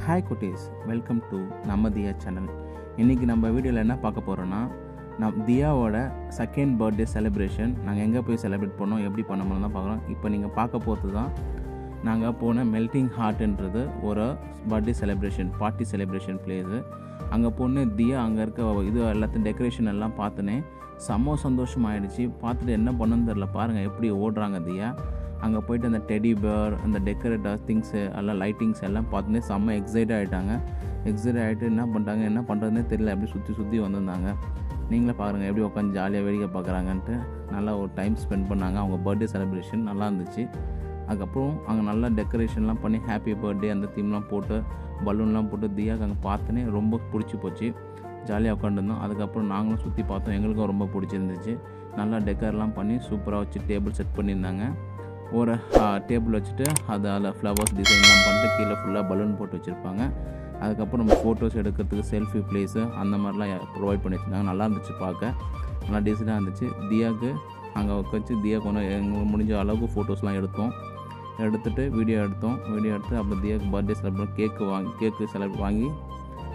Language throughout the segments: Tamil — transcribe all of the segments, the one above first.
ஹாய் குட்டீஸ், வெல்கம் டு நம்ம தியா சேனல். இன்றைக்கி நம்ம வீடியோவில் என்ன பார்க்க போகிறோன்னா, தியாவோட செகண்ட் பர்த்டே செலிப்ரேஷன் நாங்கள் எங்கே போய் செலிப்ரேட் பண்ணோம், எப்படி பண்ணோம்னு தான் பார்க்குறோம். இப்போ நீங்கள் பார்க்க போகிறது தான் நாங்கள் போன மெல்டிங் ஹார்ட்ன்றது ஒரு birthday celebration party celebration place. அங்கே போன தியா அங்கே இருக்க இது எல்லாத்தையும் டெக்கரேஷன் எல்லாம் பார்த்துனே செம்ம சந்தோஷமாயிடுச்சு. பார்த்துட்டு என்ன பண்ணுன்னு தெரில, பாருங்கள் எப்படி ஓடுறாங்க தியா. அங்கே போய்ட்டு அந்த டெடி பேர், அந்த டெக்கரேட்டர் திங்ஸு எல்லாம் லைட்டிங்ஸ் எல்லாம் பார்த்துனே செம்ம எக்ஸைட் ஆகிட்டாங்க. எக்ஸைட் ஆகிட்டு என்ன பண்ணுறதுனே தெரியல, எப்படி சுற்றி வந்திருந்தாங்க. நீங்களே பாருங்கள் எப்படி உட்காந்து ஜாலியாக வேடிக்கை பார்க்குறாங்கன்ட்டு. நல்லா ஒரு டைம் ஸ்பெண்ட் பண்ணாங்க. அவங்க பர்த்டே செலிப்ரேஷன் நல்லா இருந்துச்சு. அதுக்கப்புறம் அங்கே நல்லா டெக்கரேஷன்லாம் பண்ணி ஹாப்பி பர்த்டே அந்த தீம்லாம் போட்டு பலூன்லாம் போட்டு தியாவுக்கு அங்கே பார்த்தோன்னே ரொம்ப பிடிச்சி போச்சு. ஜாலியாக உட்காந்துருந்தோம். அதுக்கப்புறம் நாங்களும் சுற்றி பார்த்தோம், எங்களுக்கும் ரொம்ப பிடிச்சிருந்துச்சு. நல்லா டெக்கர்லாம் பண்ணி சூப்பராக வச்சு டேபிள் செட் பண்ணியிருந்தாங்க. ஒரு டேபிள் வச்சுட்டு அதில் ஃப்ளவர்ஸ் டிசைன்லாம் பண்ணிட்டு கீழே ஃபுல்லாக பலூன் போட்டு வச்சுருப்பாங்க. அதுக்கப்புறம் நம்ம ஃபோட்டோஸ் எடுக்கிறதுக்கு செல்ஃபி ப்ளேஸு அந்த மாதிரிலாம் ப்ரொவைட் பண்ணி வச்சுருந்தாங்க. நல்லா இருந்துச்சு, பார்க்க நல்லா டீசெண்டாக இருந்துச்சு. தியாவுக்கு அங்கே வச்சு தியாவுக்கு ஒன்று எங்களுக்கு முடிஞ்ச அளவுக்கு ஃபோட்டோஸ்லாம் எடுத்துகிட்டு வீடியோ எடுத்து அப்புறம் தியாவுக்கு பர்த்டே செலிப்ரேட் கேக்கு வாங்கி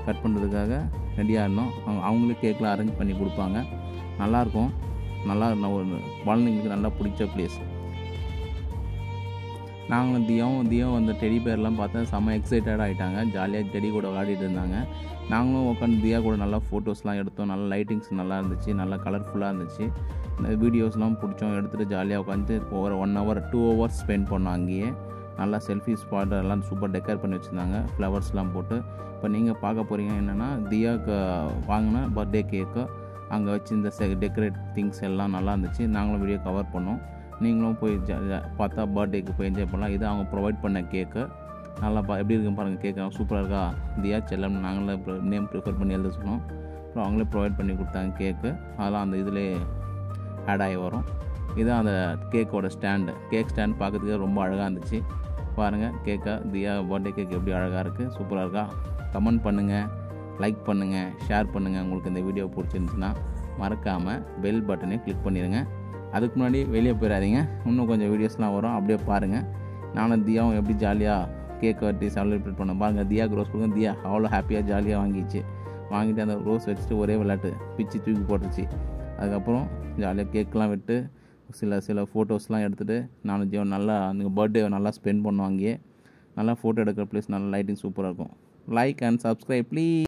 கட் பண்ணுறதுக்காக ரெடியாக இருந்தோம். அவங்களே கேக்கெலாம் அரேஞ்ச் பண்ணி கொடுப்பாங்க. நல்லாயிருக்கும். ஒரு குழந்தைங்களுக்கு நல்லா பிடிச்ச பிளேஸ். நாங்களும் தியாவும் அந்த டெடி பேர்லாம் பார்த்தா செம்ம எக்ஸைட்டட் ஆகிட்டாங்க. ஜாலியாக டெடி கூட விளையாடிட்டு இருந்தாங்க. நாங்களும் உட்காந்து தியா கூட நல்லா ஃபோட்டோஸ்லாம் எடுத்தோம். நல்லா லைட்டிங்ஸ் நல்லா இருந்துச்சு, நல்லா கலர்ஃபுல்லாக இருந்துச்சு. இந்த வீடியோஸ்லாம் பிடிச்சோம். எடுத்துகிட்டு ஜாலியாக உட்காந்து ஒரு 1 hour 2 hours ஸ்பெண்ட் பண்ணோம். அங்கேயே நல்லா செல்ஃபி ஸ்பாட் எல்லாம் சூப்பர் டெக்கர் பண்ணி வச்சுருந்தாங்க, ஃப்ளவர்ஸ்லாம் போட்டு. இப்போ நீங்கள் பார்க்க போகிறீங்க என்னென்னா, தியாவுக்கு வாங்கின பர்த்டே கேக்கு அங்கே வச்சு இந்த டெக்கரேட் திங்ஸ் எல்லாம் நல்லா இருந்துச்சு. நாங்களும் வீடியோ கவர் பண்ணோம். நீங்களும் போய் பார்த்தா பர்த்டேக்கு போய் என்ஜாய் பண்ணலாம். இது அவங்க ப்ரொவைட் பண்ண கேக்கு. நல்லா எப்படி இருக்குன்னு பாருங்கள். கேக்கு சூப்பராக இருக்கா, தியா செல்லம் நாங்களே நேம் ப்ரிஃபர் பண்ணி எழுத சொன்னோம். அப்புறம் அவங்களே ப்ரொவைட் பண்ணி கொடுத்தாங்க கேக்கு. அதெல்லாம் அந்த இதிலே ஆட் ஆகி வரும். இதுதான் அந்த கேக்கோட கேக் ஸ்டாண்ட் பார்க்கறதுக்கு ரொம்ப அழகாக இருந்துச்சு. பாருங்கள் தியா பர்த்டே கேக் எப்படி அழகாக இருக்குது, சூப்பராக இருக்கா. கமெண்ட் பண்ணுங்கள், லைக் பண்ணுங்கள், ஷேர் பண்ணுங்கள். உங்களுக்கு இந்த வீடியோ பிடிச்சிருந்துச்சுன்னா மறக்காமல் பெல் பட்டனை கிளிக் பண்ணிடுங்க. அதுக்கு முன்னாடி வெளியே போயிடாதீங்க, இன்னும் கொஞ்சம் வீடியோஸ்லாம் வரும், அப்படியே பாருங்கள். நானும் தியாவும் எப்படி ஜாலியாக கேக் வெட்டி செலிப்ரேட் பண்ண பாருங்கள். தியாவுக்கு ரோஸ் கொடுங்க. தியா அவ்வளோ ஹாப்பியாக ஜாலியாக வாங்கிட்டு அந்த ரோஸ் வச்சுட்டு ஒரே விளையாட்டு பிச்சு தூக்கி போட்டுருச்சு. அதுக்கப்புறம் ஜாலியாக கேக்கெலாம் விட்டு சில ஃபோட்டோஸ்லாம் எடுத்துகிட்டு நானும் தியாவும் நல்லா நீங்கள் பர்த்டே நல்லா ஸ்பெண்ட் பண்ணோம். அங்கேயே நல்லா ஃபோட்டோ எடுக்கிற ப்ளேஸ், நல்லா லைட்டிங் சூப்பராக இருக்கும். Like and subscribe please.